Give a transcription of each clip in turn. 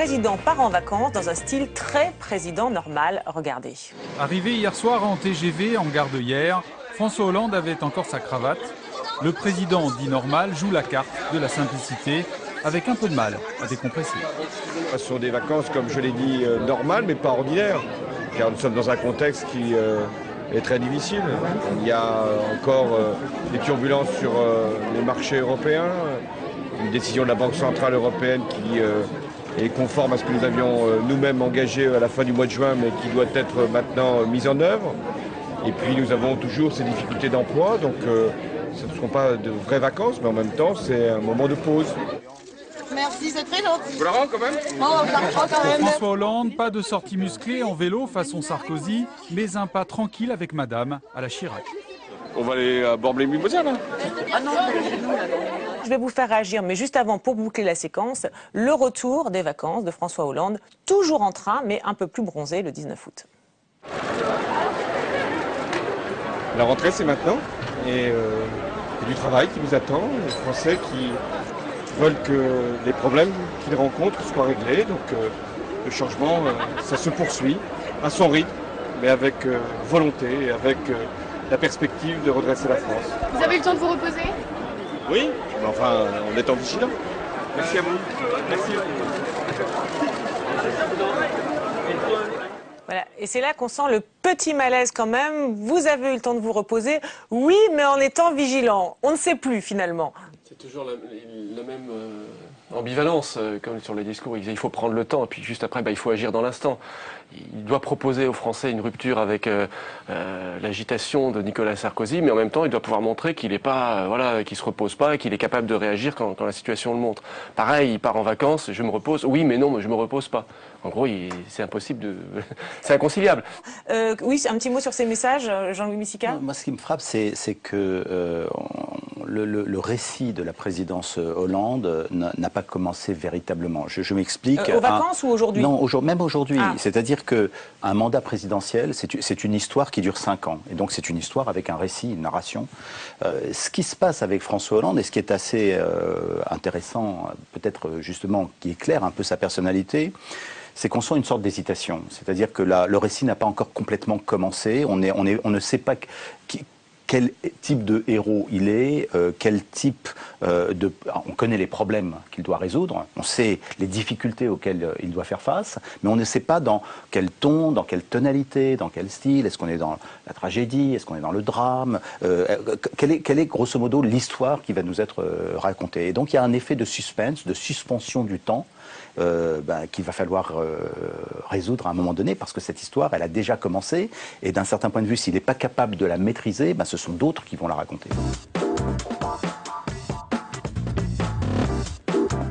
président part en vacances dans un style très président normal. Regardez. Arrivé hier soir en TGV en gare de Hyères, François Hollande avait encore sa cravate. Le président dit normal joue la carte de la simplicité avec un peu de mal à décompresser. Ce sont des vacances, comme je l'ai dit, normales mais pas ordinaires, car nous sommes dans un contexte qui est très difficile. Il y a encore des turbulences sur les marchés européens, une décision de la Banque centrale européenne qui est conforme à ce que nous avions nous-mêmes engagé à la fin du mois de juin, mais qui doit être maintenant mise en œuvre. Et puis nous avons toujours ces difficultés d'emploi, donc ce ne seront pas de vraies vacances, mais en même temps c'est un moment de pause. Merci, c'est très long. Je vous la rends quand même. Oh, je la prends quand même. François Hollande, pas de sortie musclée en vélo façon Sarkozy, mais un pas tranquille avec madame à la Chirac. On va aller à Bormes-les-Mimosas là. Ah non, je vais vous faire réagir, mais juste avant, pour boucler la séquence, le retour des vacances de François Hollande, toujours en train, mais un peu plus bronzé le 19 août. La rentrée c'est maintenant, et il y a du travail qui nous attend, les Français qui veulent que les problèmes qu'ils rencontrent soient réglés, donc le changement ça se poursuit à son rythme, mais avec volonté et avec la perspective de redresser la France. Vous avez eu le temps de vous reposer? Oui, mais enfin en étant vigilant. Merci à vous. Merci. Voilà. Et c'est là qu'on sent le petit malaise quand même. Vous avez eu le temps de vous reposer, oui, mais en étant vigilant. On ne sait plus finalement. C'est toujours la même ambivalence, comme sur les discours. Il faut prendre le temps, et puis juste après, il faut agir dans l'instant. Il doit proposer aux Français une rupture avec l'agitation de Nicolas Sarkozy, mais en même temps, il doit pouvoir montrer qu'il n'est pas, qu'il se repose pas, et qu'il est capable de réagir quand la situation le montre. Pareil, il part en vacances, je me repose. Oui, mais non, mais je me repose pas. En gros, c'est impossible de, c'est inconciliable. Oui, un petit mot sur ces messages, Jean-Louis Missika. Moi, ce qui me frappe, c'est que le récit de la présidence Hollande n'a pas commencé véritablement. Je m'explique. Aux vacances ou aujourd'hui? Non, même aujourd'hui. Ah. C'est-à-dire qu'un mandat présidentiel, c'est une histoire qui dure 5 ans. Et donc c'est une histoire avec un récit, une narration. Ce qui se passe avec François Hollande, et ce qui est assez intéressant, peut-être justement, qui éclaire un peu sa personnalité, c'est qu'on sent une sorte d'hésitation. C'est-à-dire que le récit n'a pas encore complètement commencé. On ne sait pas quel type de héros il est, quel type on connaît les problèmes qu'il doit résoudre, on sait les difficultés auxquelles il doit faire face, mais on ne sait pas dans quel ton, dans quelle tonalité, dans quel style, est-ce qu'on est dans la tragédie, est-ce qu'on est dans le drame, quelle est grosso modo l'histoire qui va nous être racontée. Et donc il y a un effet de suspense, de suspension du temps, qu'il va falloir résoudre à un moment donné, parce que cette histoire, elle a déjà commencé, et d'un certain point de vue, s'il n'est pas capable de la maîtriser, ce sont d'autres qui vont la raconter.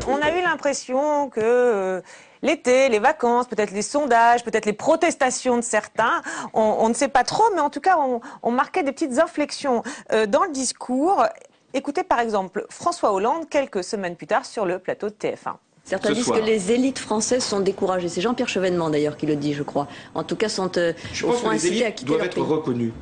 On a eu l'impression que l'été, les vacances, peut-être les sondages, peut-être les protestations de certains, on ne sait pas trop, mais en tout cas, on marquait des petites inflexions dans le discours. Écoutez par exemple François Hollande quelques semaines plus tard sur le plateau de TF1. Certains disent que les élites françaises sont découragées. C'est Jean-Pierre Chevènement d'ailleurs qui le dit, je crois. En tout cas, sont au fond incités à quitter doivent leur être pays. reconnus.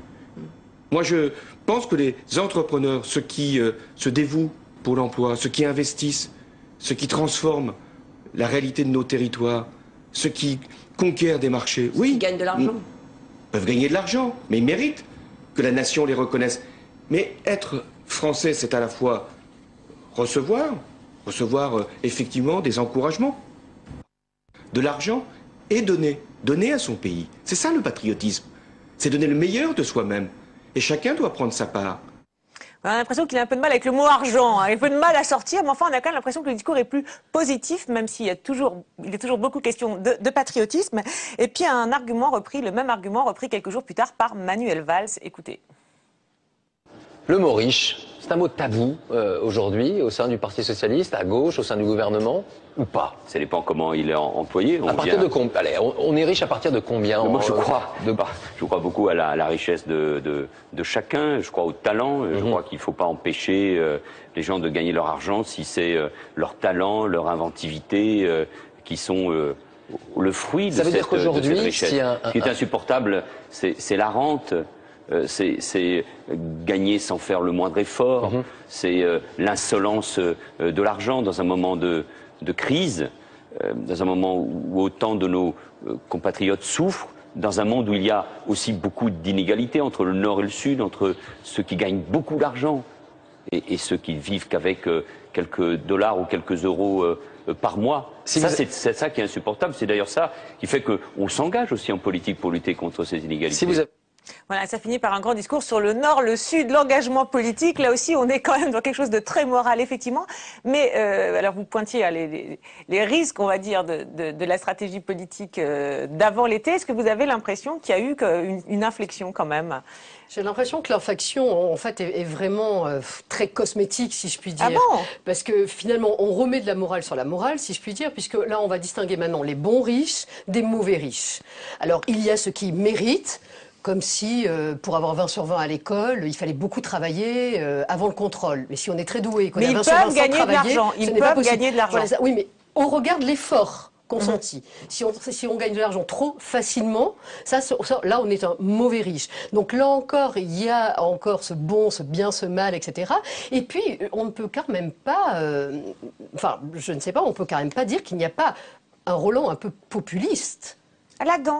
Moi, je pense que les entrepreneurs, ceux qui se dévouent pour l'emploi, ceux qui investissent, ceux qui transforment la réalité de nos territoires, ceux qui conquièrent des marchés, oui, Qui gagnent de l'argent. peuvent gagner de l'argent, mais ils méritent que la nation les reconnaisse. Mais être français, c'est à la fois recevoir effectivement des encouragements, de l'argent et donner à son pays. C'est ça le patriotisme, c'est donner le meilleur de soi-même. Et chacun doit prendre sa part. On a l'impression qu'il a un peu de mal avec le mot argent, il a un peu de mal à sortir, mais enfin on a quand même l'impression que le discours est plus positif, même s'il y a toujours beaucoup question de patriotisme. Et puis le même argument repris quelques jours plus tard par Manuel Valls. Écoutez. Le mot riche, c'est un mot tabou aujourd'hui au sein du Parti socialiste, à gauche, au sein du gouvernement, ou pas? Ça dépend comment il est employé. À partir de combien? Allez, on est riche à partir de combien? Moi, je crois beaucoup à la richesse de chacun. Je crois au talent. Je crois qu'il ne faut pas empêcher les gens de gagner leur argent si c'est leur talent, leur inventivité qui sont le fruit de cette richesse. Ce qui est insupportable, c'est la rente. C'est gagner sans faire le moindre effort, c'est l'insolence de l'argent dans un moment de crise. dans un moment où autant de nos compatriotes souffrent, dans un monde où il y a aussi beaucoup d'inégalités entre le Nord et le Sud, entre ceux qui gagnent beaucoup d'argent et ceux qui vivent qu'avec quelques dollars ou quelques euros par mois. C'est ça qui est insupportable. C'est d'ailleurs ça qui fait qu'on s'engage aussi en politique pour lutter contre ces inégalités. Voilà, ça finit par un grand discours sur le Nord, le Sud, l'engagement politique. Là aussi, on est quand même dans quelque chose de très moral, effectivement. Mais alors, vous pointiez les risques, on va dire, de la stratégie politique d'avant l'été. Est-ce que vous avez l'impression qu'il y a eu une inflexion quand même? J'ai l'impression que l'inflexion, en fait, est vraiment très cosmétique, si je puis dire. Ah bon? Parce que finalement, on remet de la morale sur la morale, si je puis dire, puisque là, on va distinguer maintenant les bons riches des mauvais riches. Alors, il y a ceux qui méritent, comme si, pour avoir 20 sur 20 à l'école, il fallait beaucoup travailler avant le contrôle. Mais si on est très doué, qu'on a 20 sur 20 sans travailler, ils peuvent gagner de l'argent. Voilà, oui, mais on regarde l'effort consenti. Si on gagne de l'argent trop facilement, là, on est un mauvais riche. Donc là encore, il y a encore ce bon, ce bien, ce mal, etc. Et puis, on ne peut quand même pas... enfin, je ne sais pas, on peut quand même pas dire qu'il n'y a pas un Roland un peu populiste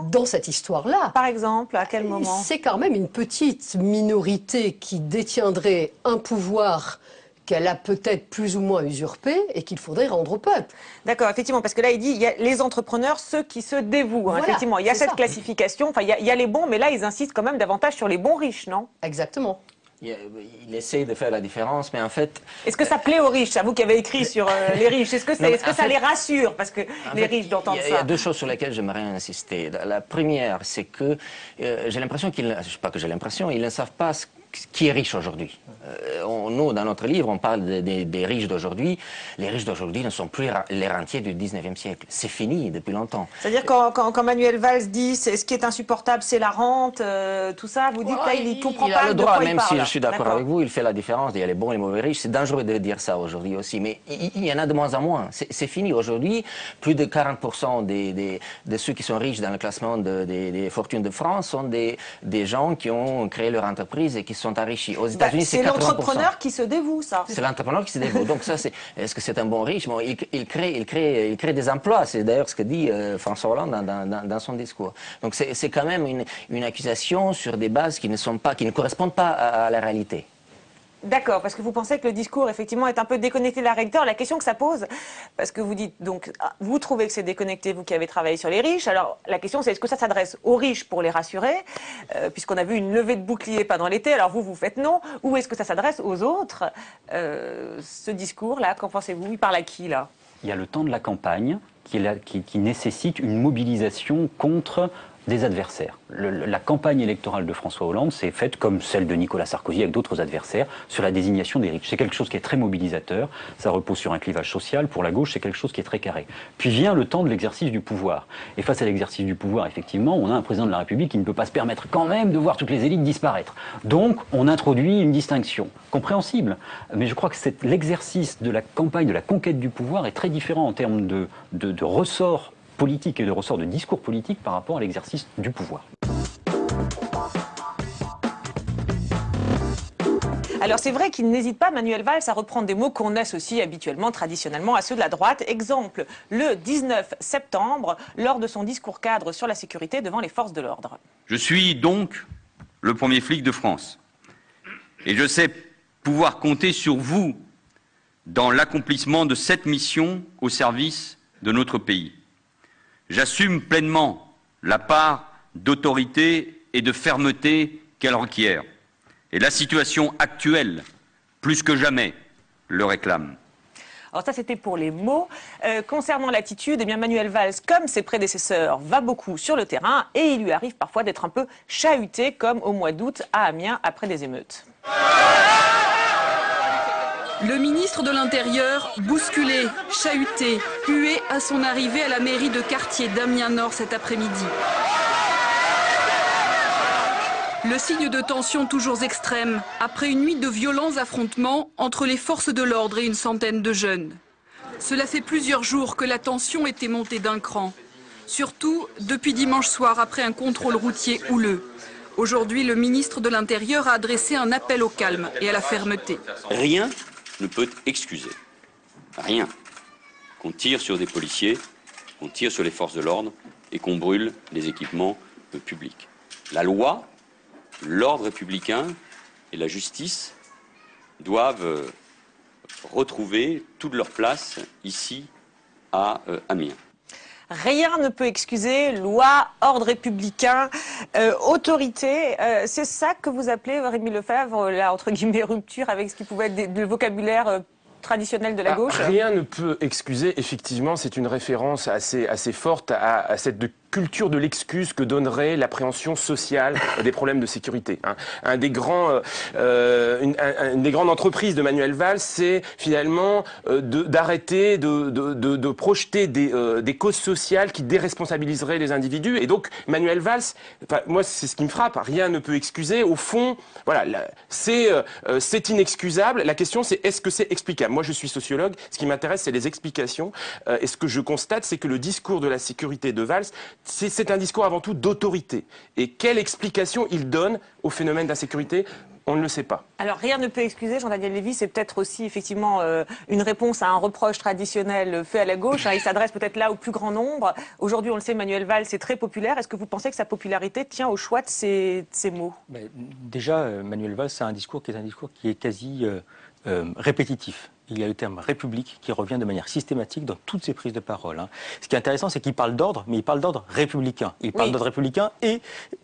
dans cette histoire-là. Par exemple, à quel moment? C'est quand même une petite minorité qui détiendrait un pouvoir qu'elle a peut-être plus ou moins usurpé et qu'il faudrait rendre au peuple. D'accord, effectivement, parce que là, il dit, il y a les entrepreneurs, ceux qui se dévouent. Voilà, effectivement, il y a cette classification, enfin, il y a les bons, mais là, ils insistent quand même davantage sur les bons riches, non? Exactement. Il essaie de faire la différence, mais en fait... Est-ce que ça plaît aux riches? C'est vous qui avez écrit sur les riches. Est-ce que ça les rassure? Parce que les riches d'entendre ça. Il y a deux choses sur lesquelles j'aimerais insister. La première, c'est que j'ai l'impression qu'ils... Je sais pas que j'ai l'impression, ils ne savent pas qui est riche aujourd'hui. Nous, dans notre livre, on parle des riches d'aujourd'hui. Les riches d'aujourd'hui ne sont plus les rentiers du 19e siècle. C'est fini depuis longtemps. C'est-à-dire quand Manuel Valls dit ce qui est insupportable, c'est la rente, tout ça, vous dites là, il ne comprend pas de quoi il parle. Même si je suis d'accord avec vous, il fait la différence. Il y a les bons et les mauvais riches. C'est dangereux de dire ça aujourd'hui aussi. Mais il y en a de moins en moins. C'est fini. Aujourd'hui, plus de 40% de ceux qui sont riches dans le classement des fortunes de France sont des gens qui ont créé leur entreprise et qui sont enrichis. Aux États-Unis, c'est 80%. C'est l'entrepreneur qui se dévoue, ça. C'est l'entrepreneur qui se dévoue. Donc ça, est-ce que c'est un bon riche? Bon, il crée des emplois. C'est d'ailleurs ce que dit François Hollande dans son discours. Donc c'est quand même une accusation sur des bases qui ne correspondent pas à la réalité. D'accord, parce que vous pensez que le discours, effectivement, est un peu déconnecté de la réalité. Alors, la question que ça pose, parce que vous dites, donc, vous trouvez que c'est déconnecté, vous qui avez travaillé sur les riches. Alors, la question, c'est est-ce que ça s'adresse aux riches pour les rassurer, puisqu'on a vu une levée de bouclier pendant l'été, alors vous faites non, ou est-ce que ça s'adresse aux autres? Ce discours-là, qu'en pensez-vous? Il parle à qui, là? Il y a le temps de la campagne qui nécessite une mobilisation contre des adversaires. La campagne électorale de François Hollande s'est faite, comme celle de Nicolas Sarkozy avec d'autres adversaires, sur la désignation des riches. C'est quelque chose qui est très mobilisateur, ça repose sur un clivage social. Pour la gauche, c'est quelque chose qui est très carré. Puis vient le temps de l'exercice du pouvoir. Et face à l'exercice du pouvoir, effectivement, on a un président de la République qui ne peut pas se permettre quand même de voir toutes les élites disparaître. Donc, on introduit une distinction. Compréhensible. Mais je crois que l'exercice de la campagne, de la conquête du pouvoir est très différent en termes de ressorts politique et de ressort de discours politique par rapport à l'exercice du pouvoir. Alors c'est vrai qu'il n'hésite pas, Manuel Valls, à reprendre des mots qu'on associe habituellement, traditionnellement, à ceux de la droite. Exemple, le 19 septembre, lors de son discours cadre sur la sécurité devant les forces de l'ordre. Je suis donc le premier flic de France. Et je sais pouvoir compter sur vous dans l'accomplissement de cette mission au service de notre pays. J'assume pleinement la part d'autorité et de fermeté qu'elle requiert. Et la situation actuelle, plus que jamais, le réclame. Alors ça, c'était pour les mots. Concernant l'attitude, eh bien Manuel Valls, comme ses prédécesseurs, va beaucoup sur le terrain et il lui arrive parfois d'être un peu chahuté, comme au mois d'août à Amiens après des émeutes. Le ministre de l'Intérieur, bousculé, chahuté, hué à son arrivée à la mairie de quartier d'Amiens-Nord cet après-midi. Le signe de tension toujours extrême, après une nuit de violents affrontements entre les forces de l'ordre et une centaine de jeunes. Cela fait plusieurs jours que la tension était montée d'un cran. Surtout depuis dimanche soir après un contrôle routier houleux. Aujourd'hui, le ministre de l'Intérieur a adressé un appel au calme et à la fermeté. Rien ne peut excuser, rien, qu'on tire sur des policiers qu'on tire sur les forces de l'ordre et qu'on brûle les équipements publics. La loi, l'ordre républicain et la justice doivent retrouver toute leur place ici à Amiens. Rien ne peut excuser loi, ordre républicain, autorité. C'est ça que vous appelez, Rémi Lefebvre, la entre guillemets rupture avec ce qui pouvait être le vocabulaire traditionnel de la gauche? Rien ne peut excuser, effectivement, c'est une référence assez forte à cette culture de l'excuse que donnerait l'appréhension sociale des problèmes de sécurité. Une des grandes entreprises de Manuel Valls, c'est finalement d'arrêter de projeter des causes sociales qui déresponsabiliseraient les individus. Et donc Manuel Valls, moi c'est ce qui me frappe, rien ne peut excuser. Au fond, voilà, c'est inexcusable. La question c'est est-ce que c'est explicable? Moi je suis sociologue, ce qui m'intéresse c'est les explications. Et ce que je constate c'est que le discours de la sécurité de Valls, c'est un discours avant tout d'autorité. Et quelle explication il donne au phénomène d'insécurité? On ne le sait pas. Alors rien ne peut excuser, Jean-Daniel Lévy, c'est peut-être aussi effectivement une réponse à un reproche traditionnel fait à la gauche. Il s'adresse peut-être là au plus grand nombre. Aujourd'hui, on le sait, Manuel Valls est très populaire. Est-ce que vous pensez que sa popularité tient au choix de ses mots? Déjà, Manuel Valls a un discours qui est quasi répétitif. Il y a le terme république qui revient de manière systématique dans toutes ses prises de parole. Ce qui est intéressant, c'est qu'il parle d'ordre, mais il parle d'ordre républicain. Il parle d'ordre républicain et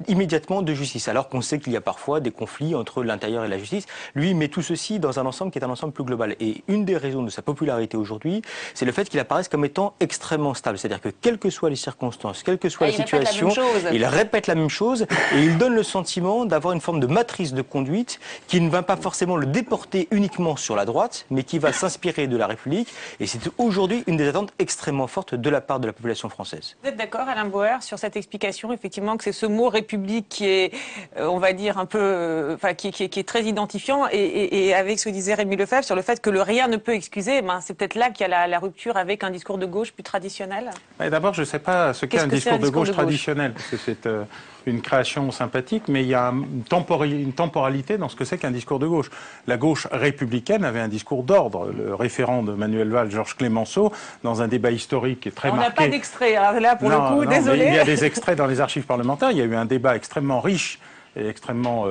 immédiatement de justice, alors qu'on sait qu'il y a parfois des conflits entre l'intérieur et la justice. Lui, il met tout ceci dans un ensemble qui est un ensemble plus global. Et une des raisons de sa popularité aujourd'hui, c'est le fait qu'il apparaisse comme étant extrêmement stable. C'est-à-dire que quelles que soient les circonstances, quelle que soit la situation, il répète la même chose et il donne le sentiment d'avoir une forme de matrice de conduite qui ne va pas forcément le déporter uniquement sur la droite, mais qui va s'inspirer de la République, et c'est aujourd'hui une des attentes extrêmement fortes de la part de la population française. Vous êtes d'accord, Alain Bauer, sur cette explication, effectivement, que c'est ce mot République qui est, on va dire, un peu, qui est très identifiant, et avec ce que disait Rémi Lefebvre sur le fait que le rien ne peut excuser, c'est peut-être là qu'il y a la rupture avec un discours de gauche plus traditionnel? D'abord, je ne sais pas ce qu'est un discours de gauche traditionnel, parce que c'est une création sympathique, mais il y a une temporalité dans ce que c'est qu'un discours de gauche. La gauche républicaine avait un discours d'ordre. Le référent de Manuel Valls, Georges Clemenceau, dans un débat historique qui est très marqué... On n'a pas d'extrait, là, pour le coup, désolé. Il y a des extraits dans les archives parlementaires. Il y a eu un débat extrêmement riche et extrêmement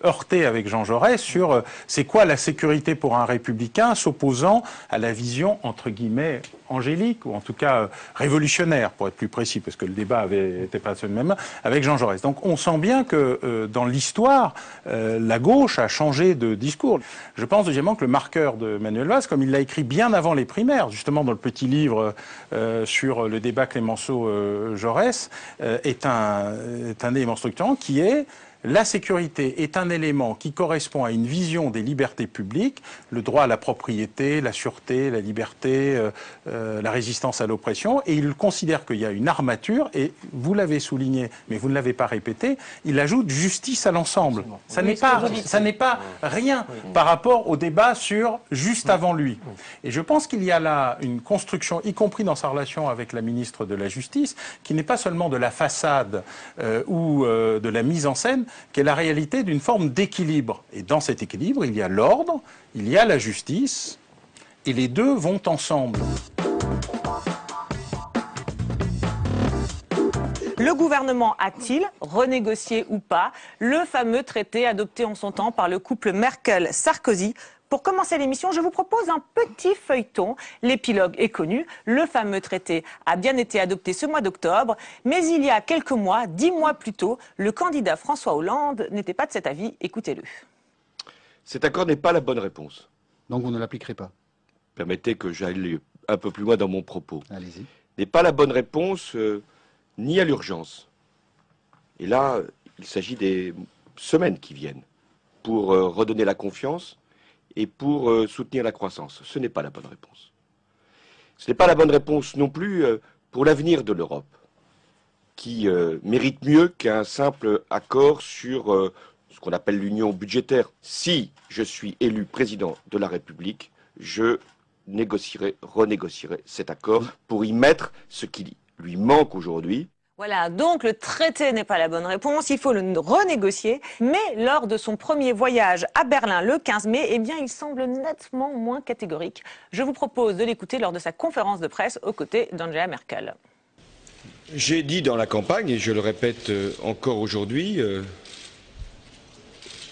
heurté avec Jean Jaurès sur c'est quoi la sécurité pour un républicain, s'opposant à la vision, entre guillemets, angélique, ou en tout cas révolutionnaire, pour être plus précis, parce que le débat était pas le même, avec Jean Jaurès. Donc on sent bien que dans l'histoire, la gauche a changé de discours. Je pense deuxièmement que le marqueur de Manuel Valls, comme il l'a écrit bien avant les primaires, justement dans le petit livre sur le débat Clemenceau-Jaurès, est un élément structurant qui est: la sécurité est un élément qui correspond à une vision des libertés publiques, le droit à la propriété, la sûreté, la liberté, la résistance à l'oppression, et il considère qu'il y a une armature, et vous l'avez souligné, mais vous ne l'avez pas répété, il ajoute justice à l'ensemble. Ça n'est pas rien par rapport au débat sur juste avant lui. Et je pense qu'il y a là une construction, y compris dans sa relation avec la ministre de la Justice, qui n'est pas seulement de la façade ou de la mise en scène, qui est la réalité d'une forme d'équilibre. Et dans cet équilibre, il y a l'ordre, il y a la justice, et les deux vont ensemble. Le gouvernement a-t-il renégocié ou pas le fameux traité adopté en son temps par le couple Merkel-Sarkozy? Pour commencer l'émission, je vous propose un petit feuilleton. L'épilogue est connu. Le fameux traité a bien été adopté ce mois d'octobre. Mais il y a quelques mois, 10 mois plus tôt, le candidat François Hollande n'était pas de cet avis. Écoutez-le. Cet accord n'est pas la bonne réponse. Donc vous ne l'appliquerez pas? Permettez que j'aille un peu plus loin dans mon propos. Allez-y. N'est pas la bonne réponse ni à l'urgence. Et là, il s'agit des semaines qui viennent pour redonner la confiance et pour soutenir la croissance. Ce n'est pas la bonne réponse. Ce n'est pas la bonne réponse non plus pour l'avenir de l'Europe, qui mérite mieux qu'un simple accord sur ce qu'on appelle l'union budgétaire. Si je suis élu président de la République, je renégocierai cet accord pour y mettre ce qui lui manque aujourd'hui. Voilà, donc le traité n'est pas la bonne réponse, il faut le renégocier. Mais lors de son premier voyage à Berlin le 15 mai, eh bien, il semble nettement moins catégorique. Je vous propose de l'écouter lors de sa conférence de presse aux côtés d'Angela Merkel. J'ai dit dans la campagne, et je le répète encore aujourd'hui,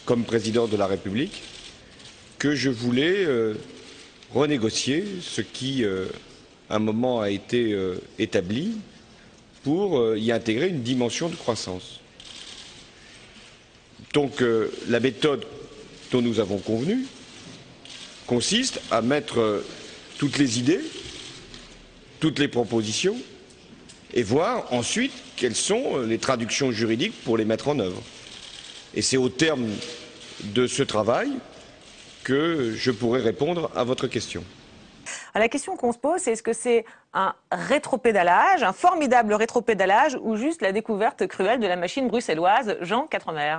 comme président de la République, que je voulais renégocier ce qui, à un moment, a été établi pour y intégrer une dimension de croissance. Donc la méthode dont nous avons convenu consiste à mettre toutes les idées, toutes les propositions, et voir ensuite quelles sont les traductions juridiques pour les mettre en œuvre. Et c'est au terme de ce travail que je pourrai répondre à votre question. La question qu'on se pose, c'est est-ce que c'est un rétropédalage, un formidable rétropédalage, ou juste la découverte cruelle de la machine bruxelloise? Jean Quatremer.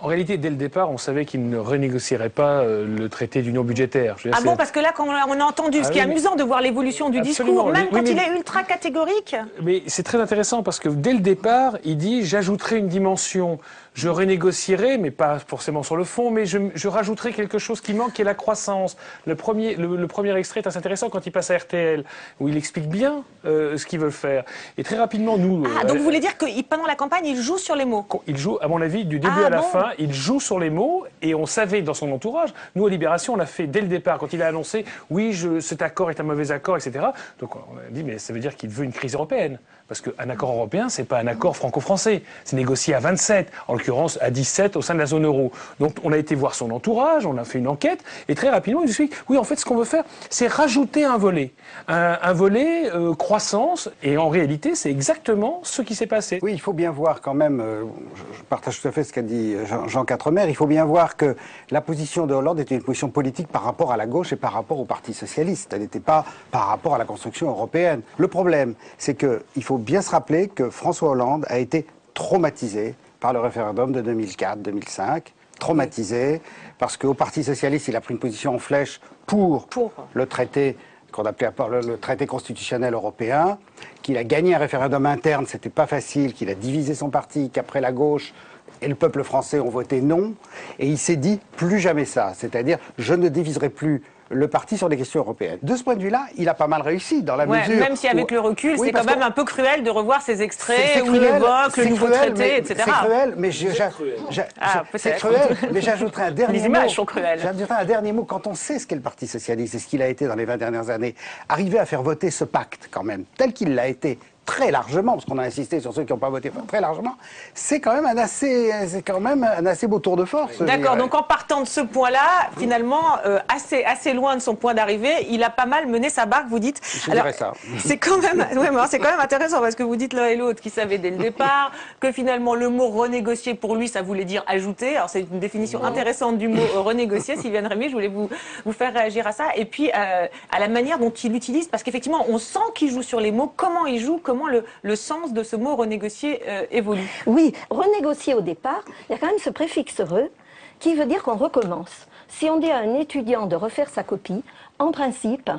En réalité, dès le départ, on savait qu'il ne renégocierait pas le traité d'union budgétaire. Ah bon, parce que là, quand on a entendu, ce qui est amusant de voir l'évolution du discours, même quand il est ultra catégorique. Mais c'est très intéressant parce que dès le départ, il dit « j'ajouterai une dimension ». Je renégocierai, mais pas forcément sur le fond, mais je rajouterai quelque chose qui manque, qui est la croissance. Le premier extrait est assez intéressant quand il passe à RTL, où il explique bien ce qu'ils veulent faire. Et très rapidement, nous... donc vous voulez dire que pendant la campagne, il joue sur les mots? Il joue, à mon avis, du début à la fin, il joue sur les mots, et on savait dans son entourage, nous, à Libération, on l'a fait dès le départ, quand il a annoncé « oui, cet accord est un mauvais accord », etc. Donc on a dit « mais ça veut dire qu'il veut une crise européenne ». Parce qu'un accord européen, c'est pas un accord franco-français. C'est négocié à 27, en l'occurrence à 17 au sein de la zone euro. Donc on a été voir son entourage, on a fait une enquête, et très rapidement, il nous explique, oui, en fait, ce qu'on veut faire, c'est rajouter un volet. Un volet croissance, et en réalité, c'est exactement ce qui s'est passé. Oui, il faut bien voir quand même, je partage tout à fait ce qu'a dit Jean Quatremer, il faut bien voir que la position de Hollande était une position politique par rapport à la gauche et par rapport au Parti socialiste. Elle n'était pas par rapport à la construction européenne. Le problème, c'est qu'il faut bien se rappeler que François Hollande a été traumatisé par le référendum de 2004-2005, traumatisé parce qu'au Parti socialiste, il a pris une position en flèche pour le traité qu'on appelait le traité constitutionnel européen, qu'il a gagné un référendum interne, c'était pas facile, qu'il a divisé son parti, qu'après la gauche et le peuple français ont voté non, et il s'est dit plus jamais ça, c'est-à-dire je ne diviserai plus le parti sur des questions européennes. De ce point de vue-là, il a pas mal réussi dans la mesure... Même si avec le recul, c'est quand même un peu cruel de revoir ces extraits où il évoque le nouveau traité, etc. C'est cruel, mais c'est cruel, mais j'ajouterai un dernier mot. Les images sont cruelles. J'ajouterai un dernier mot. Quand on sait ce qu'est le Parti socialiste et ce qu'il a été dans les 20 dernières années, arriver à faire voter ce pacte, quand même, tel qu'il l'a été, très largement, parce qu'on a insisté sur ceux qui n'ont pas voté très largement, c'est quand même un assez beau tour de force. D'accord, donc en partant de ce point-là, finalement, assez loin de son point d'arrivée, il a pas mal mené sa barque, vous dites. Je dirais ça. C'est quand même intéressant, parce que vous dites l'un et l'autre qui savaient dès le départ que finalement le mot renégocier pour lui, ça voulait dire ajouter. Alors c'est une définition intéressante du mot renégocier. Sylviane Rémy, je voulais vous faire réagir à ça. Et puis à la manière dont il l'utilise, parce qu'effectivement, on sent qu'il joue sur les mots, comment il joue, comment le sens de ce mot renégocier évolue. Oui, renégocier au départ, il y a quand même ce préfixe re qui veut dire qu'on recommence. Si on dit à un étudiant de refaire sa copie, en principe,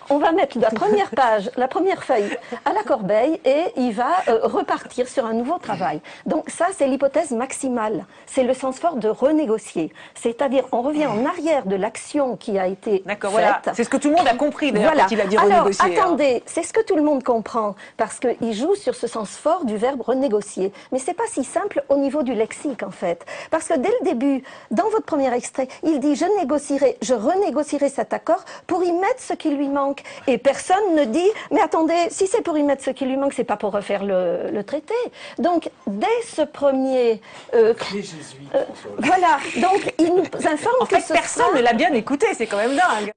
on va mettre la première page, la première feuille à la corbeille et il va repartir sur un nouveau travail. Donc ça, c'est l'hypothèse maximale. C'est le sens fort de renégocier. C'est-à-dire, on revient en arrière de l'action qui a été faite. Voilà. C'est ce que tout le monde a compris d'ailleurs quand il a dit renégocier. Alors, attendez, c'est ce que tout le monde comprend parce qu'il joue sur ce sens fort du verbe renégocier. Mais c'est pas si simple au niveau du lexique en fait. Parce que dès le début, dans votre premier extrait, il dit je renégocierai cet accord pour y mettre ce qui lui manque. Et personne ne dit, mais attendez, si c'est pour y mettre ce qui lui manque, c'est pas pour refaire le traité. Donc, dès ce premier... voilà, donc il nous informe en fait, personne ne l'a bien écouté, c'est quand même dingue.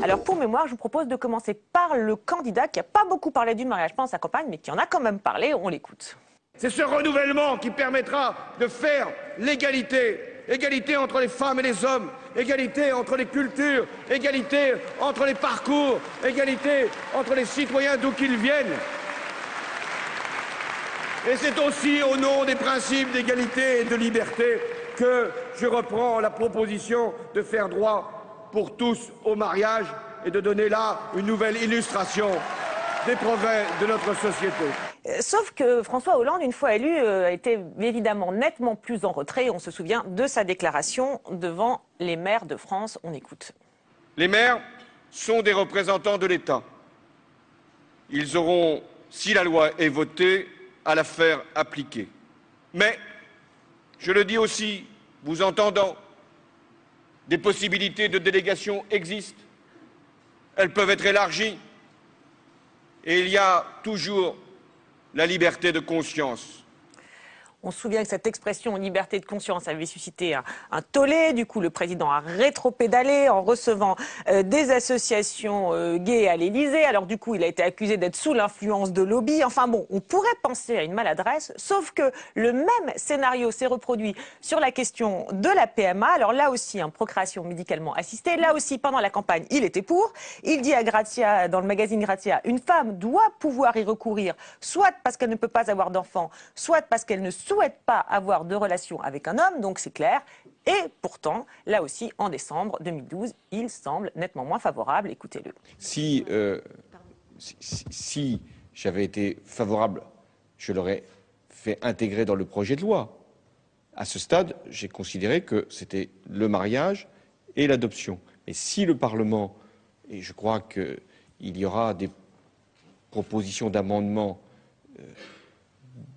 Alors pour mémoire, je vous propose de commencer par le candidat qui n'a pas beaucoup parlé du mariage pendant sa campagne, mais qui en a quand même parlé, on l'écoute. C'est ce renouvellement qui permettra de faire l'égalité. Égalité entre les femmes et les hommes, égalité entre les cultures, égalité entre les parcours, égalité entre les citoyens d'où qu'ils viennent. Et c'est aussi au nom des principes d'égalité et de liberté que je reprends la proposition de faire droit pour tous au mariage et de donner là une nouvelle illustration des progrès de notre société. Sauf que François Hollande, une fois élu, a été évidemment nettement plus en retrait. On se souvient de sa déclaration devant les maires de France. On écoute. Les maires sont des représentants de l'État. Ils auront, si la loi est votée, à la faire appliquer. Mais, je le dis aussi, vous entendant, des possibilités de délégation existent. Elles peuvent être élargies. Et il y a toujours la liberté de conscience. On se souvient que cette expression liberté de conscience avait suscité un tollé. Du coup, le président a rétropédalé en recevant des associations gays à l'Élysée. Alors du coup, il a été accusé d'être sous l'influence de lobby. Enfin bon, on pourrait penser à une maladresse, sauf que le même scénario s'est reproduit sur la question de la PMA. Alors là aussi, procréation médicalement assistée. Là aussi, pendant la campagne, il était pour. Il dit à Grazia, dans le magazine Grazia, une femme doit pouvoir y recourir, soit parce qu'elle ne peut pas avoir d'enfant, soit parce qu'elle ne souhaite pas avoir de relation avec un homme, donc c'est clair. Et pourtant, là aussi, en décembre 2012, il semble nettement moins favorable. Écoutez-le. Si j'avais été favorable, je l'aurais fait intégrer dans le projet de loi. À ce stade, j'ai considéré que c'était le mariage et l'adoption. Mais si le Parlement, et je crois qu'il y aura des propositions d'amendement,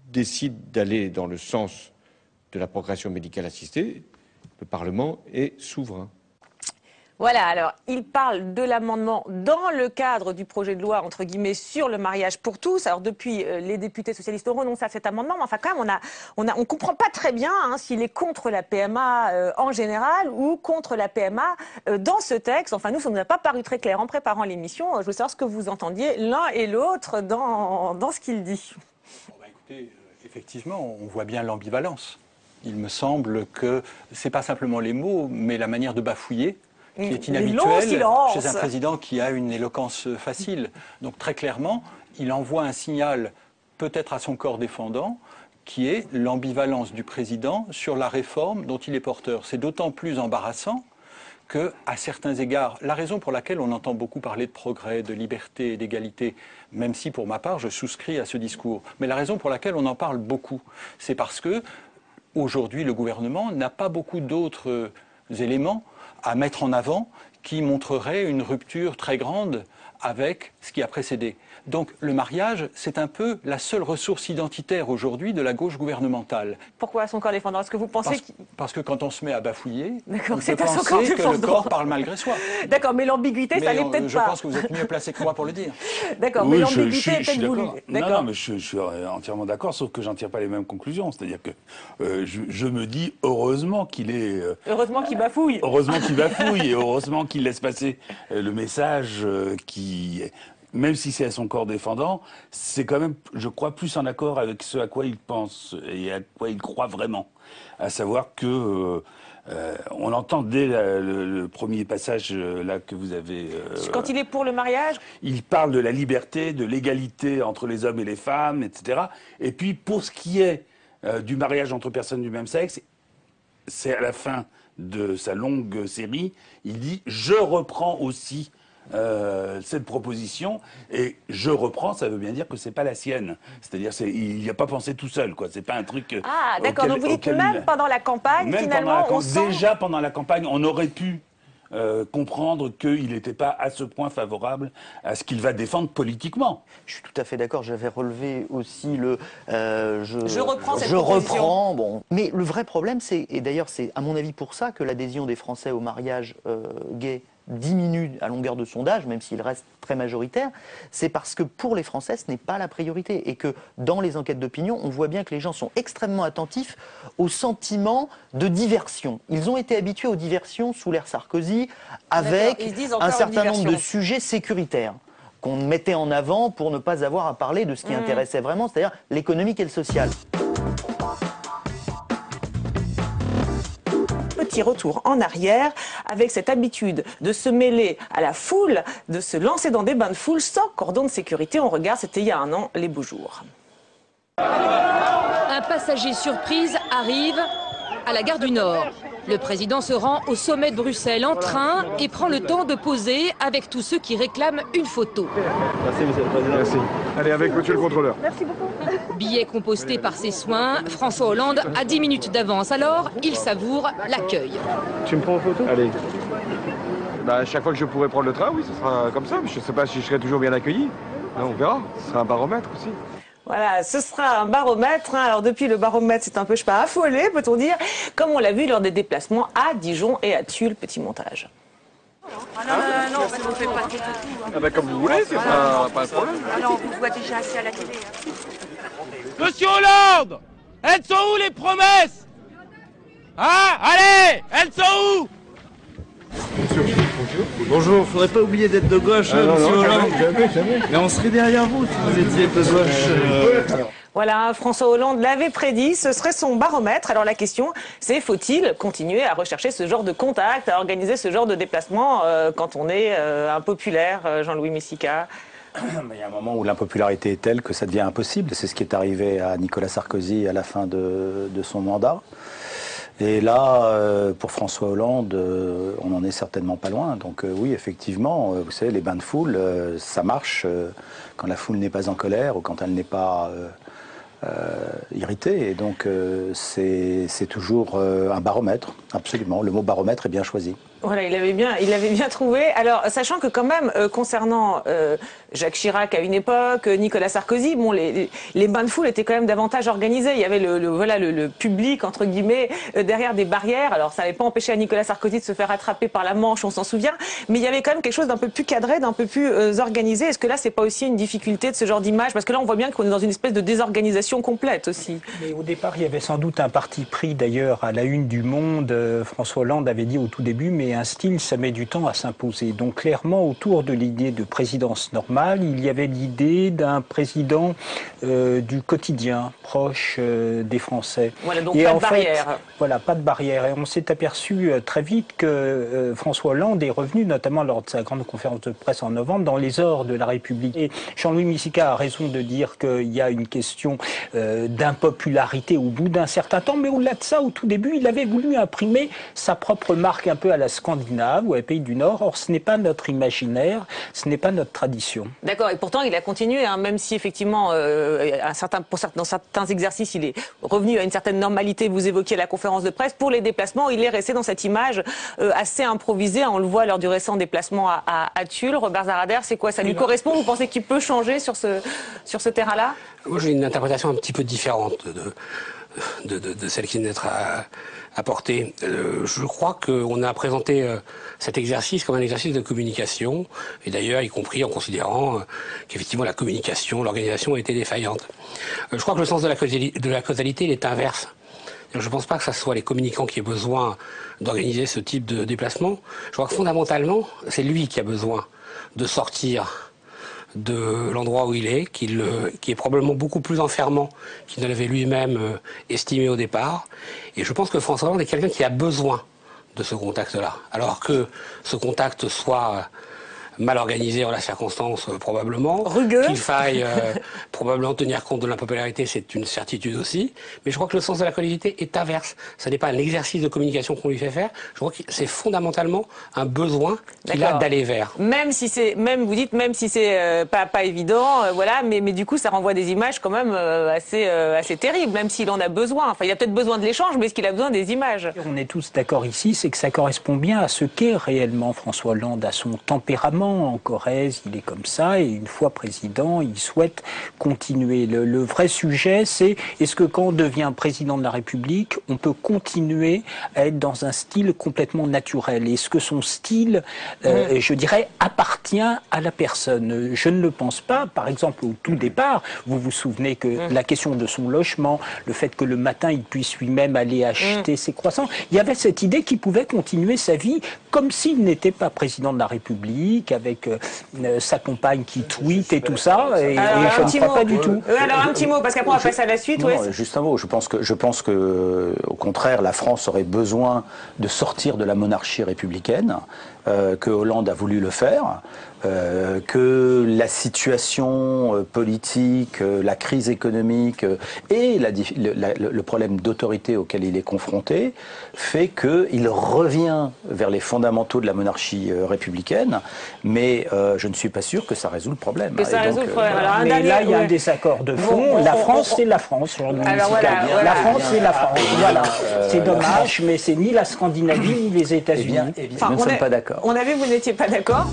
décide d'aller dans le sens de la procréation médicale assistée, le Parlement est souverain. Voilà, alors il parle de l'amendement dans le cadre du projet de loi, entre guillemets, sur le mariage pour tous. Alors depuis, les députés socialistes ont renoncé à cet amendement, mais enfin quand même, on comprend pas très bien s'il est contre la PMA en général ou contre la PMA dans ce texte. Enfin nous, ça ne nous a pas paru très clair en préparant l'émission. Je veux savoir ce que vous entendiez l'un et l'autre dans ce qu'il dit. Effectivement, on voit bien l'ambivalence. Il me semble que ce n'est pas simplement les mots, mais la manière de bafouiller qui est inhabituelle chez un président qui a une éloquence facile. Donc très clairement, il envoie un signal peut-être à son corps défendant qui est l'ambivalence du président sur la réforme dont il est porteur. C'est d'autant plus embarrassant que, à certains égards, la raison pour laquelle on entend beaucoup parler de progrès, de liberté et d'égalité, même si pour ma part je souscris à ce discours, mais la raison pour laquelle on en parle beaucoup, c'est parce que aujourd'hui le gouvernement n'a pas beaucoup d'autres éléments à mettre en avant qui montreraient une rupture très grande avec ce qui a précédé. Donc le mariage, c'est un peu la seule ressource identitaire aujourd'hui de la gauche gouvernementale. Pourquoi à son corps défendant? Est-ce que vous pensez parce que quand on se met à bafouiller, on peut penser que le corps parle malgré soi. D'accord, mais l'ambiguïté, ça l'est peut-être pas. Je pense que vous êtes mieux placé que moi pour le dire. D'accord, mais l'ambiguïté est peut-être voulue. Non, mais je suis entièrement d'accord, sauf que j'en tire pas les mêmes conclusions. C'est-à-dire que je me dis heureusement qu'il est... heureusement qu'il bafouille. Heureusement qu'il bafouille et heureusement qu'il laisse passer le message qui... Même si c'est à son corps défendant, c'est quand même, je crois, plus en accord avec ce à quoi il pense et à quoi il croit vraiment. À savoir que on entend dès le premier passage là que vous avez... Quand il est pour le mariage, il parle de la liberté, de l'égalité entre les hommes et les femmes, etc. Et puis pour ce qui est du mariage entre personnes du même sexe, c'est à la fin de sa longue série, il dit « je reprends aussi ». Cette proposition, et je reprends, ça veut bien dire que c'est pas la sienne. C'est-à-dire, il n'y a pas pensé tout seul, quoi. C'est pas un truc. Ah, d'accord. Donc vous dites que même pendant la campagne, finalement, déjà pendant la campagne, on aurait pu comprendre qu'il n'était pas à ce point favorable à ce qu'il va défendre politiquement. Je suis tout à fait d'accord. J'avais relevé aussi le. Je reprends cette proposition. Bon. Mais le vrai problème, c'est, et d'ailleurs, c'est à mon avis pour ça que l'adhésion des Français au mariage gay diminue à longueur de sondage, même s'il reste très majoritaire, c'est parce que pour les Français, ce n'est pas la priorité. Et que dans les enquêtes d'opinion, on voit bien que les gens sont extrêmement attentifs au sentiment de diversion. Ils ont été habitués aux diversions sous l'ère Sarkozy, avec un certain nombre de sujets sécuritaires qu'on mettait en avant pour ne pas avoir à parler de ce qui intéressait vraiment, c'est-à-dire l'économique et le social. Petit retour en arrière avec cette habitude de se mêler à la foule, de se lancer dans des bains de foule sans cordon de sécurité. On regarde, c'était il y a un an, les beaux jours. Un passager surprise arrive à la gare du Nord. Le président se rend au sommet de Bruxelles en train et prend le temps de poser avec tous ceux qui réclament une photo. Merci, monsieur le président. Merci. Allez, avec monsieur le contrôleur. Merci beaucoup. Billet composté par ses soins, François Hollande a 10 minutes d'avance, alors il savoure l'accueil. Tu me prends en photo? Allez. À chaque fois que je pourrai prendre le train, oui, ce sera comme ça. Mais je ne sais pas si je serai toujours bien accueilli. Là, on verra. Ce sera un baromètre aussi. Voilà, ce sera un baromètre. Alors depuis, le baromètre, c'est un peu, je sais pas, affolé, peut-on dire, comme on l'a vu lors des déplacements à Dijon et à Tulle. Petit montage. Non, parce qu'on ne fait pas tout. Ah bah, comme vous voulez, c'est pas un problème. Alors, on vous voit déjà assez à la télé. Monsieur Hollande, elles sont où les promesses? Hein? Allez, elles sont où? Bonjour, faudrait pas oublier d'être de gauche, monsieur Hollande. Jamais. Mais on serait derrière vous si vous étiez de gauche. Voilà, François Hollande l'avait prédit, ce serait son baromètre. Alors la question, c'est faut-il continuer à rechercher ce genre de contact, à organiser ce genre de déplacement quand on est impopulaire, Jean-Louis Messica? Il y a un moment où l'impopularité est telle que ça devient impossible. C'est ce qui est arrivé à Nicolas Sarkozy à la fin de son mandat. Et là, pour François Hollande, on n'en est certainement pas loin. Donc oui, effectivement, vous savez, les bains de foule, ça marche quand la foule n'est pas en colère ou quand elle n'est pas irritée. Et donc c'est toujours un baromètre, absolument. Le mot baromètre est bien choisi. Voilà, il avait bien trouvé. Alors, sachant que quand même, concernant Jacques Chirac à une époque, Nicolas Sarkozy, bon, les bains de foule étaient quand même davantage organisés. Il y avait le public, entre guillemets, derrière des barrières. Alors, ça n'avait pas empêché à Nicolas Sarkozy de se faire attraper par la Manche, on s'en souvient. Mais il y avait quand même quelque chose d'un peu plus cadré, d'un peu plus organisé. Est-ce que là, c'est pas aussi une difficulté de ce genre d'image? Parce que là, on voit bien qu'on est dans une espèce de désorganisation complète aussi. Mais au départ, il y avait sans doute un parti pris, d'ailleurs, à la une du Monde. François Hollande avait dit au tout début, mais un style, ça met du temps à s'imposer. Donc clairement, autour de l'idée de présidence normale, il y avait l'idée d'un président du quotidien, proche des Français. Voilà, donc pas de barrière. Voilà, pas de barrière. Et on s'est aperçu très vite que François Hollande est revenu, notamment lors de sa grande conférence de presse en novembre, dans les ors de la République. Et Jean-Louis Messica a raison de dire qu'il y a une question d'impopularité au bout d'un certain temps, mais au-delà de ça, au tout début, il avait voulu imprimer sa propre marque un peu à la Scandinave ou à pays du Nord. Or, ce n'est pas notre imaginaire, ce n'est pas notre tradition. D'accord, et pourtant, il a continué, hein, même si effectivement, dans certains exercices, il est revenu à une certaine normalité. Vous évoquiez la conférence de presse. Pour les déplacements, il est resté dans cette image assez improvisée. On le voit lors du récent déplacement à Tulle. Robert Zarader, c'est quoi? Ça lui correspond? Vous pensez qu'il peut changer sur ce terrain-là? Moi, j'ai une interprétation un petit peu différente de celle qui vient d'être apportée. Je crois qu'on a présenté cet exercice comme un exercice de communication, et d'ailleurs, y compris en considérant qu'effectivement la communication, l'organisation était défaillante. Je crois que le sens de la causalité, il est inverse. Je ne pense pas que ce soit les communicants qui aient besoin d'organiser ce type de déplacement. Je crois que fondamentalement, c'est lui qui a besoin de sortir de l'endroit où il est, qui est probablement beaucoup plus enfermant qu'il ne l'avait lui-même estimé au départ. Et je pense que François Hollande est quelqu'un qui a besoin de ce contact-là. Alors que ce contact soit mal organisé en la circonstance, probablement. Rugueux. Qu'il faille probablement tenir compte de l'impopularité, c'est une certitude aussi. Mais je crois que le sens de la causalité est inverse. Ce n'est pas un exercice de communication qu'on lui fait faire. Je crois que c'est fondamentalement un besoin qu'il a d'aller vers. Même si c'est pas évident, voilà, mais du coup, ça renvoie des images quand même assez terribles, même s'il en a besoin. Enfin, il a peut-être besoin de l'échange, mais est-ce qu'il a besoin des images? On est tous d'accord ici, c'est que ça correspond bien à ce qu'est réellement François Hollande, à son tempérament. En Corrèze, il est comme ça, et une fois président, il souhaite continuer. Le vrai sujet, c'est est-ce que quand on devient président de la République, on peut continuer à être dans un style complètement naturel? Est-ce que son style, je dirais, appartient à la personne? Je ne le pense pas. Par exemple, au tout départ, vous vous souvenez que la question de son logement, le fait que le matin, il puisse lui-même aller acheter ses croissants, il y avait cette idée qu'il pouvait continuer sa vie comme s'il n'était pas président de la République, avec sa compagne qui tweet et tout ça, et je ne crois pas du tout. Alors un petit mot, parce qu'après on va passer à la suite. Non, juste un mot, je pense que, au contraire, la France aurait besoin de sortir de la monarchie républicaine, que Hollande a voulu le faire. que la situation politique, la crise économique et le problème d'autorité auquel il est confronté fait qu'il revient vers les fondamentaux de la monarchie républicaine, mais je ne suis pas sûr que ça résout le problème. Que ça résout le problème. Alors, mais là, il y a un désaccord de fond. La France, c'est la France. La France, c'est la France. Voilà. C'est dommage, mais c'est ni la Scandinavie, ni les États-Unis. Nous ne sommes pas d'accord. On a vu que vous n'étiez pas d'accord.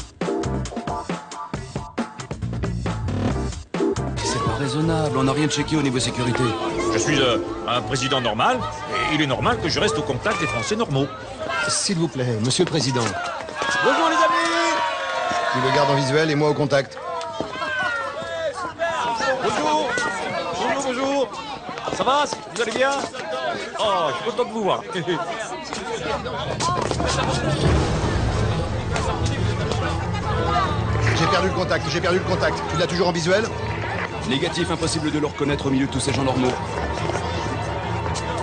C'est pas raisonnable, on n'a rien checké au niveau sécurité. Je suis un président normal, et il est normal que je reste au contact des Français normaux. S'il vous plaît, monsieur le président. Bonjour les amis! Tu le gardes en visuel et moi au contact. Bonjour! Bonjour, bonjour! Ça va? Vous allez bien? Oh, je suis content de vous voir. J'ai perdu le contact, Tu l'as toujours en visuel? Négatif, impossible de le reconnaître au milieu de tous ces gens normaux.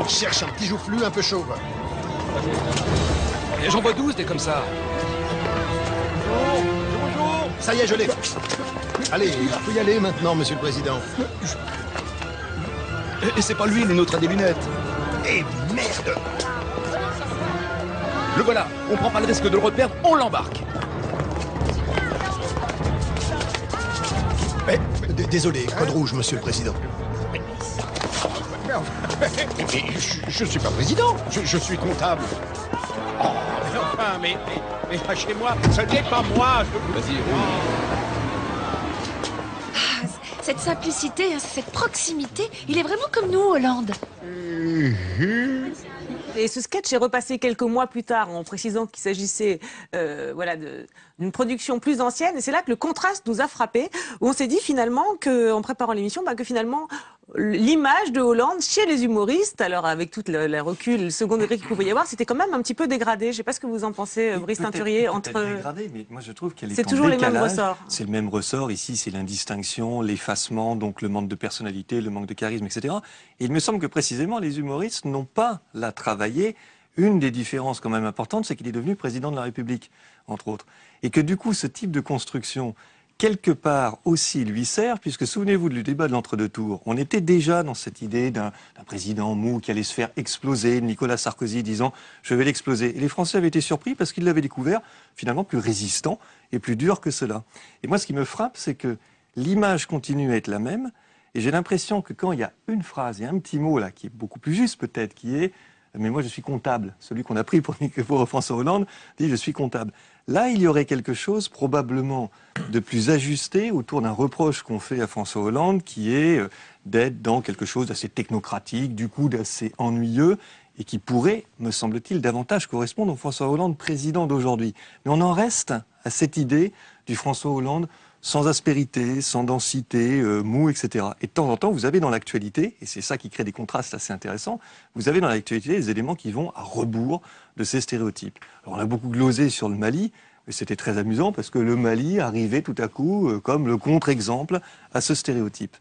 Cherche un petit joufflu un peu chauve. Et j'en vois 12 des comme ça. Bonjour! Ça y est, je l'ai. Allez, il faut y aller maintenant, monsieur le président. Et c'est pas lui, le nôtre a des lunettes. Eh merde! Le voilà, on prend pas le risque de le reperdre, on l'embarque. Désolé, code rouge, monsieur le président. Mais je suis pas président, je suis comptable. Oh, mais enfin, mais lâchez-moi, ce n'est pas moi. Vas-y, Cette simplicité, cette proximité, il est vraiment comme nous, Hollande. Et ce sketch est repassé quelques mois plus tard en précisant qu'il s'agissait d'une production plus ancienne. Et c'est là que le contraste nous a frappé, où on s'est dit finalement, en préparant l'émission, que finalement, l'image de Hollande chez les humoristes, alors avec tout le recul, le second degré qu'il pouvait y avoir, c'était quand même un petit peu dégradé. Je ne sais pas ce que vous en pensez, Brice Teinturier. Dégradé, mais moi je trouve qu'elle est c'est toujours décalage. Les mêmes ressorts. C'est le même ressort. Ici, c'est l'indistinction, l'effacement, donc le manque de personnalité, le manque de charisme, etc. Et il me semble que précisément, les humoristes n'ont pas là travaillé. Une des différences quand même importantes, c'est qu'il est devenu président de la République, entre autres. Et que du coup, ce type de construction, quelque part aussi lui sert, puisque souvenez-vous du débat de l'entre-deux tours, on était déjà dans cette idée d'un président mou qui allait se faire exploser, Nicolas Sarkozy disant « je vais l'exploser ». Et les Français avaient été surpris parce qu'ils l'avaient découvert finalement plus résistant et plus dur que cela. Et moi, ce qui me frappe, c'est que l'image continue à être la même, et j'ai l'impression que quand il y a une phrase, il y a un petit mot là qui est beaucoup plus juste peut-être, qui est « mais moi je suis comptable », celui qu'on a pris pour François Hollande dit « je suis comptable ». Là, il y aurait quelque chose probablement de plus ajusté autour d'un reproche qu'on fait à François Hollande, qui est d'être dans quelque chose d'assez technocratique, du coup d'assez ennuyeux, et qui pourrait, me semble-t-il, davantage correspondre au François Hollande président d'aujourd'hui. Mais on en reste à cette idée du François Hollande sans aspérité, sans densité, mou, etc. Et de temps en temps, vous avez dans l'actualité, et c'est ça qui crée des contrastes assez intéressants, vous avez dans l'actualité des éléments qui vont à rebours de ces stéréotypes. Alors on a beaucoup glosé sur le Mali, mais c'était très amusant parce que le Mali arrivait tout à coup comme le contre-exemple à ce stéréotype.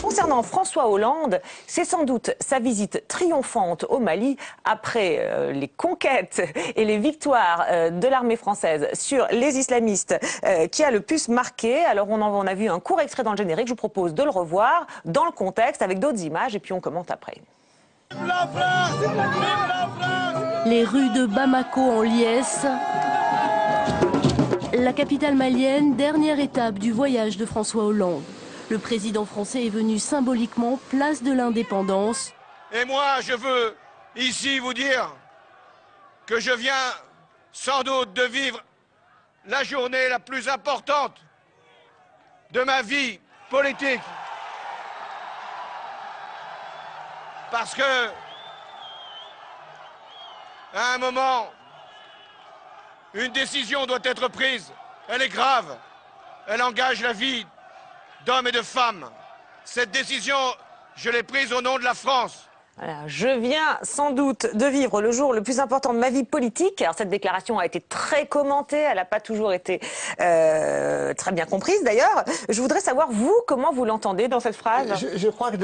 Concernant François Hollande, c'est sans doute sa visite triomphante au Mali après les conquêtes et les victoires de l'armée française sur les islamistes qui a le plus marqué. Alors on a vu un court extrait dans le générique, je vous propose de le revoir dans le contexte avec d'autres images et puis on commente après. Les rues de Bamako en liesse, la capitale malienne, dernière étape du voyage de François Hollande. Le président français est venu symboliquement place de l'Indépendance. Et moi, je veux ici vous dire que je viens sans doute de vivre la journée la plus importante de ma vie politique. Parce que, à un moment, une décision doit être prise. Elle est grave. Elle engage la vie d'hommes et de femmes. Cette décision, je l'ai prise au nom de la France. Alors, je viens sans doute de vivre le jour le plus important de ma vie politique. Alors cette déclaration a été très commentée, elle n'a pas toujours été très bien comprise d'ailleurs. Je voudrais savoir, vous, comment vous l'entendez dans cette phrase? Je crois qu'il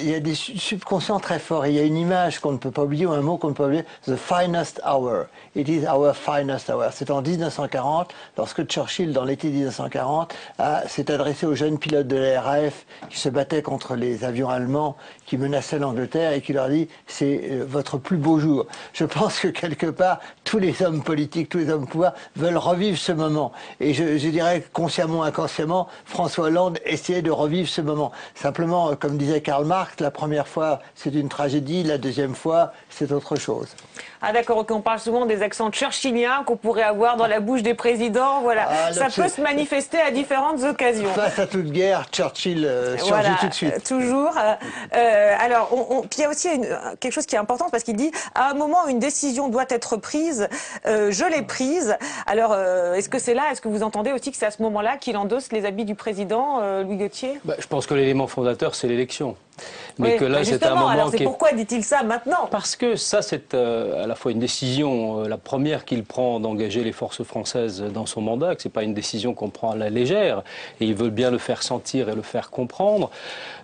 y a des subconscients très forts. Il y a une image qu'on ne peut pas oublier, ou un mot qu'on ne peut pas oublier, the finest hour. It is our finest hour. C'est en 1940, lorsque Churchill, dans l'été 1940, s'est adressé aux jeunes pilotes de la RAF qui se battaient contre les avions allemands qui menaçaient l'Angleterre et qui leur dit c'est votre plus beau jour. Je pense que quelque part tous les hommes politiques, tous les hommes au pouvoir veulent revivre ce moment. Et je dirais consciemment, inconsciemment, François Hollande essayait de revivre ce moment. Simplement, comme disait Karl Marx, la première fois c'est une tragédie, la deuxième fois c'est autre chose. Ah d'accord, ok, on parle souvent des accents churchilliens qu'on pourrait avoir dans la bouche des présidents, voilà. Ça peut se manifester à différentes occasions. Face à toute guerre, Churchill surgit voilà, tout de suite. Toujours. Alors, puis il y a aussi quelque chose qui est important parce qu'il dit, à un moment, une décision doit être prise, je l'ai prise. Alors, est-ce que c'est là, est-ce que vous entendez aussi que c'est à ce moment-là qu'il endosse les habits du président, Louis Gauthier? Je pense que l'élément fondateur, c'est l'élection. Mais oui, que là, c'est un moment alors c'est pourquoi dit-il ça maintenant? Parce que ça, c'est à la fois une décision, la première qu'il prend d'engager les forces françaises dans son mandat, que c'est pas une décision qu'on prend à la légère, et il veut bien le faire sentir et le faire comprendre.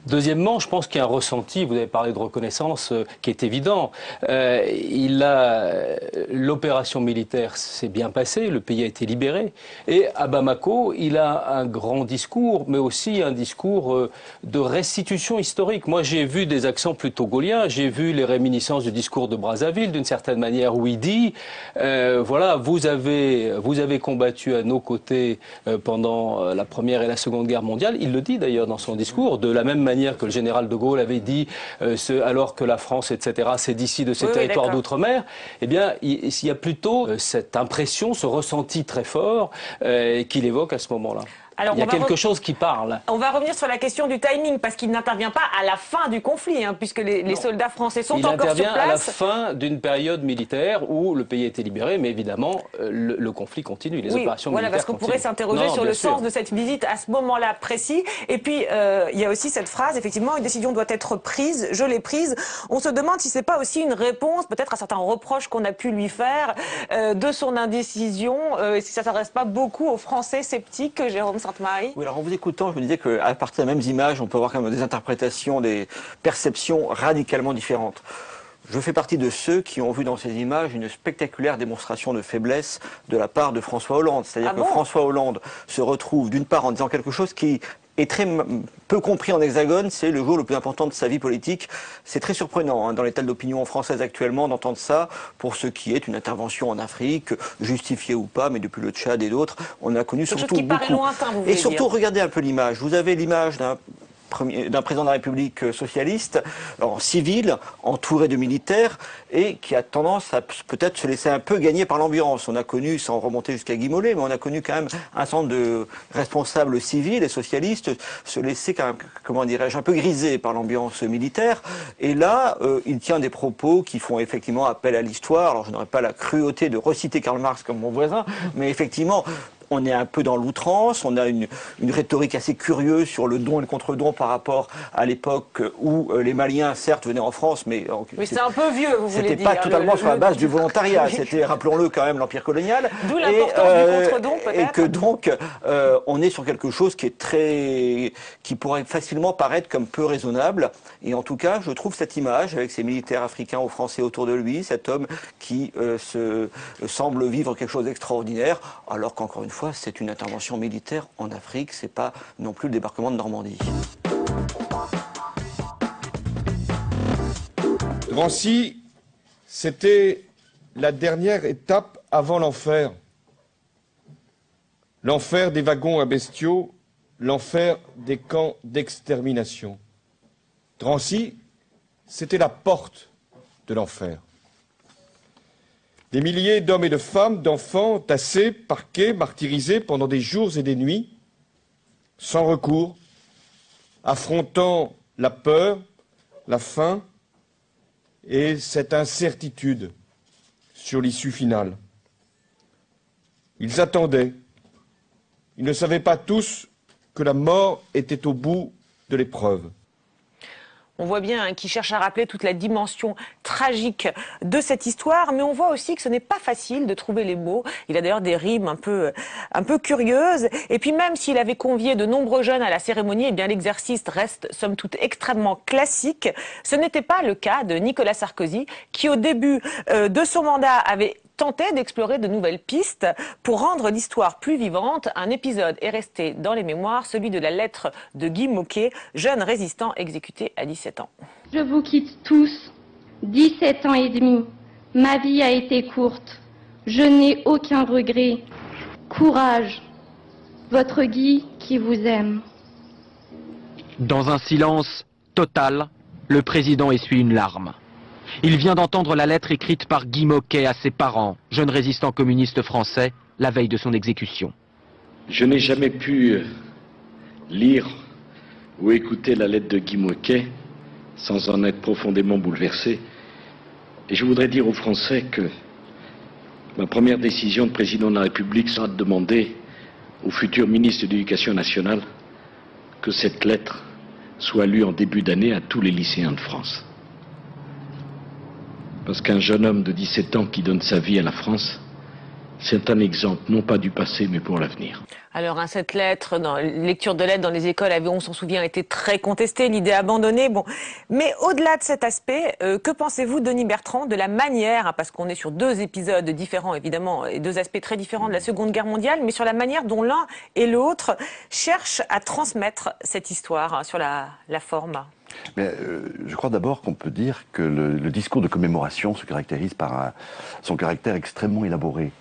Deuxièmement, je pense qu'il y a un ressenti, vous avez parlé de reconnaissance, qui est évident. L'opération militaire s'est bien passée, le pays a été libéré, et à Bamako, il a un grand discours, mais aussi un discours de restitution historique. Moi, j'ai vu des accents plutôt gaulliens, j'ai vu les réminiscences du discours de Brazzaville, d'une certaine manière, où il dit, voilà, vous avez combattu à nos côtés pendant la Première et la Seconde Guerre mondiale. Il le dit d'ailleurs dans son discours, de la même manière que le général de Gaulle avait dit, alors que la France, etc., c'est d'ici de ces territoires d'outre-mer. Eh bien, il y a plutôt cette impression, ce ressenti très fort qu'il évoque à ce moment-là. Alors, il y a quelque chose qui parle. On va revenir sur la question du timing, parce qu'il n'intervient pas à la fin du conflit, hein, puisque les soldats français sont encore sur place. Il intervient à la fin d'une période militaire où le pays a été libéré, mais évidemment, le conflit continue, les opérations militaires parce qu'on pourrait s'interroger sur le sens de cette visite à ce moment-là précis. Et puis, il y a aussi cette phrase, effectivement, une décision doit être prise, je l'ai prise. On se demande si c'est pas aussi une réponse, peut-être à certains reproches qu'on a pu lui faire, de son indécision, si ça s'adresse pas beaucoup aux Français sceptiques, Jérôme Sainte-Marie. Oui, alors en vous écoutant, je me disais qu'à partir des mêmes images, on peut avoir quand même des interprétations, des perceptions radicalement différentes. Je fais partie de ceux qui ont vu dans ces images une spectaculaire démonstration de faiblesse de la part de François Hollande. C'est-à-dire que François Hollande se retrouve d'une part en disant quelque chose qui est très peu compris en Hexagone, c'est le jour le plus important de sa vie politique. C'est très surprenant dans l'état d'opinion française actuellement d'entendre ça pour ce qui est une intervention en Afrique, justifiée ou pas, mais depuis le Tchad et d'autres, on a connu surtout beaucoup. Lointain, vous et surtout, dire. Regardez un peu l'image. Vous avez l'image d'un président de la République socialiste, en civil, entouré de militaires, et qui a tendance à peut-être se laisser un peu gagner par l'ambiance. On a connu, sans remonter jusqu'à Guy Mollet, mais on a connu quand même un certain nombre de responsables civils et socialistes se laisser quand même, comment dirais-je, un peu griser par l'ambiance militaire. Et là, il tient des propos qui font effectivement appel à l'histoire. Alors je n'aurais pas la cruauté de reciter Karl Marx comme mon voisin, mais effectivement, on est un peu dans l'outrance, on a une rhétorique assez curieuse sur le don et le contre-don par rapport à l'époque où les Maliens, certes, venaient en France, mais c'est un peu vieux, vous voulez dire. C'était pas totalement sur la base du volontariat, c'était, rappelons-le, quand même, l'Empire colonial. D'où l'importance du contre-don, peut-être. Et que donc, on est sur quelque chose qui est qui pourrait facilement paraître comme peu raisonnable. Et en tout cas, je trouve cette image, avec ces militaires africains ou français autour de lui, cet homme qui semble vivre quelque chose d'extraordinaire, alors qu'encore une fois, c'est une intervention militaire en Afrique, c'est pas non plus le débarquement de Normandie. Drancy, c'était la dernière étape avant l'enfer. L'enfer des wagons à bestiaux, l'enfer des camps d'extermination. Drancy, c'était la porte de l'enfer. Des milliers d'hommes et de femmes, d'enfants, tassés, parqués, martyrisés pendant des jours et des nuits, sans recours, affrontant la peur, la faim et cette incertitude sur l'issue finale. Ils attendaient. Ils ne savaient pas tous que la mort était au bout de l'épreuve. On voit bien hein, qu'il cherche à rappeler toute la dimension tragique de cette histoire, mais on voit aussi que ce n'est pas facile de trouver les mots. Il a d'ailleurs des rimes un peu curieuses. Et puis même s'il avait convié de nombreux jeunes à la cérémonie, eh bien l'exercice reste somme toute extrêmement classique. Ce n'était pas le cas de Nicolas Sarkozy, qui au début de son mandat avait tenté d'explorer de nouvelles pistes pour rendre l'histoire plus vivante. Un épisode est resté dans les mémoires, celui de la lettre de Guy Môquet, jeune résistant exécuté à 17 ans. Je vous quitte tous, 17 ans et demi. Ma vie a été courte. Je n'ai aucun regret. Courage. Votre Guy qui vous aime. Dans un silence total, le président essuie une larme. Il vient d'entendre la lettre écrite par Guy Môquet à ses parents, jeunes résistants communistes français, la veille de son exécution. Je n'ai jamais pu lire ou écouter la lettre de Guy Môquet sans en être profondément bouleversé. Et je voudrais dire aux Français que ma première décision de président de la République sera de demander au futur ministre de l'Éducation nationale que cette lettre soit lue en début d'année à tous les lycéens de France. Parce qu'un jeune homme de 17 ans qui donne sa vie à la France, c'est un exemple, non pas du passé, mais pour l'avenir. Alors, hein, cette lettre, lecture de lettres dans les écoles, on s'en souvient, a été très contestée, l'idée abandonnée. Bon, mais au-delà de cet aspect, que pensez-vous, Denis Bertrand, de la manière, hein, parce qu'on est sur deux épisodes différents, évidemment, et deux aspects très différents de la Seconde Guerre mondiale, mais sur la manière dont l'un et l'autre cherchent à transmettre cette histoire, hein, sur la forme? Mais je crois d'abord qu'on peut dire que le discours de commémoration se caractérise par son caractère extrêmement élaboré.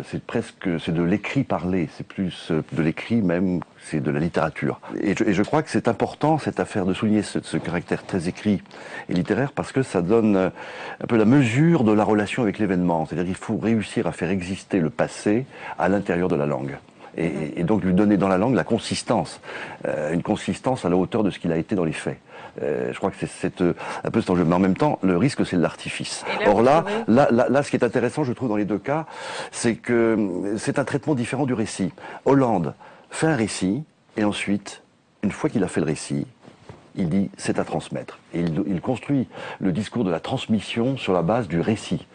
C'est de l'écrit parlé, c'est plus de l'écrit même, c'est de la littérature. Et je crois que c'est important, cette affaire, de souligner ce caractère très écrit et littéraire, parce que ça donne un peu la mesure de la relation avec l'événement. C'est-à-dire qu'il faut réussir à faire exister le passé à l'intérieur de la langue. Et donc lui donner dans la langue la consistance, une consistance à la hauteur de ce qu'il a été dans les faits. Je crois que c'est un peu cet enjeu. Mais en même temps, le risque, c'est l'artifice. Or là, ce qui est intéressant, je trouve, dans les deux cas, c'est que c'est un traitement différent du récit. Hollande fait un récit, et ensuite, une fois qu'il a fait le récit, il dit c'est à transmettre. Et il construit le discours de la transmission sur la base du récit.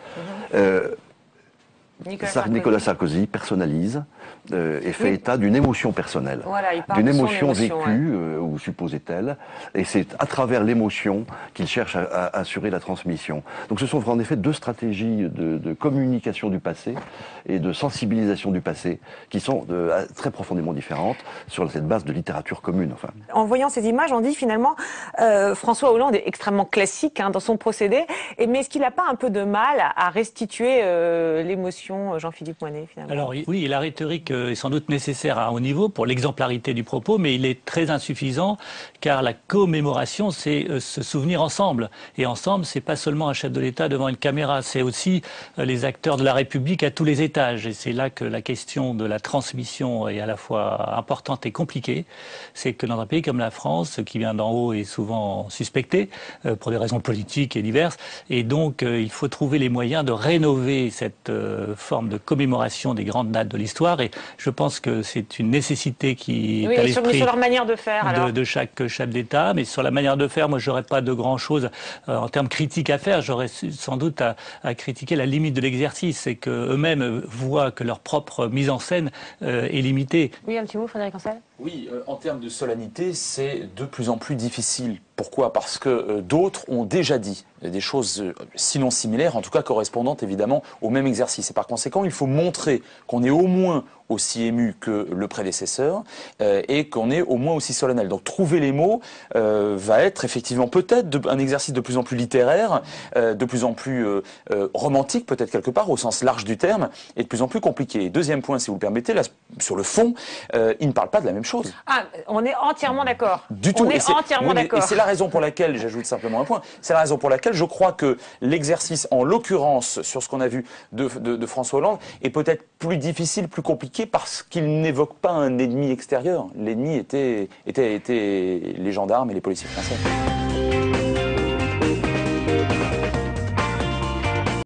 Nicolas Sarkozy personnalise et fait état d'une émotion personnelle, voilà, d'une émotion vécue ou supposée-elle, et c'est à travers l'émotion qu'il cherche à assurer la transmission. Donc ce sont en effet deux stratégies de communication du passé et de sensibilisation du passé qui sont très profondément différentes sur cette base de littérature commune. Enfin. En voyant ces images, on dit finalement François Hollande est extrêmement classique hein, dans son procédé, mais est-ce qu'il n'a pas un peu de mal à restituer l'émotion, Jean-Philippe Moinet, finalement? Alors oui, la rhétorique est sans doute nécessaire à un haut niveau pour l'exemplarité du propos, mais il est très insuffisant car la commémoration, c'est se souvenir ensemble. Et ensemble, c'est pas seulement un chef de l'État devant une caméra, c'est aussi les acteurs de la République à tous les étages. Et c'est là que la question de la transmission est à la fois importante et compliquée. C'est que dans un pays comme la France, ce qui vient d'en haut est souvent suspecté pour des raisons politiques et diverses. Et donc, il faut trouver les moyens de rénover cette forme de commémoration des grandes dates de l'histoire. Et je pense que c'est une nécessité qui est à l'esprit sur leur manière de faire, de chaque chef d'État. Mais sur la manière de faire, moi, j'aurais pas de grand-chose en termes critiques à faire. J'aurais sans doute à critiquer la limite de l'exercice. C'est qu'eux-mêmes voient que leur propre mise en scène est limitée. Oui, un petit mot, Frédéric Ancel. Oui, en termes de solennité, c'est de plus en plus difficile. Pourquoi ? Parce que d'autres ont déjà dit des choses, sinon similaires, en tout cas correspondantes évidemment au même exercice. Et par conséquent, il faut montrer qu'on est au moins aussi ému que le prédécesseur et qu'on est au moins aussi solennel. Donc trouver les mots va être effectivement peut-être un exercice de plus en plus littéraire, de plus en plus romantique peut-être quelque part au sens large du terme et de plus en plus compliqué. Et deuxième point, si vous le permettez, là, sur le fond, il ne parle pas de la même chose. Ah, on est entièrement d'accord. Du tout. On est entièrement d'accord. Et c'est la raison pour laquelle, j'ajoute simplement un point, c'est la raison pour laquelle je crois que l'exercice, en l'occurrence, sur ce qu'on a vu de François Hollande, est peut-être plus difficile, plus compliqué, parce qu'il n'évoque pas un ennemi extérieur. L'ennemi était les gendarmes et les policiers français.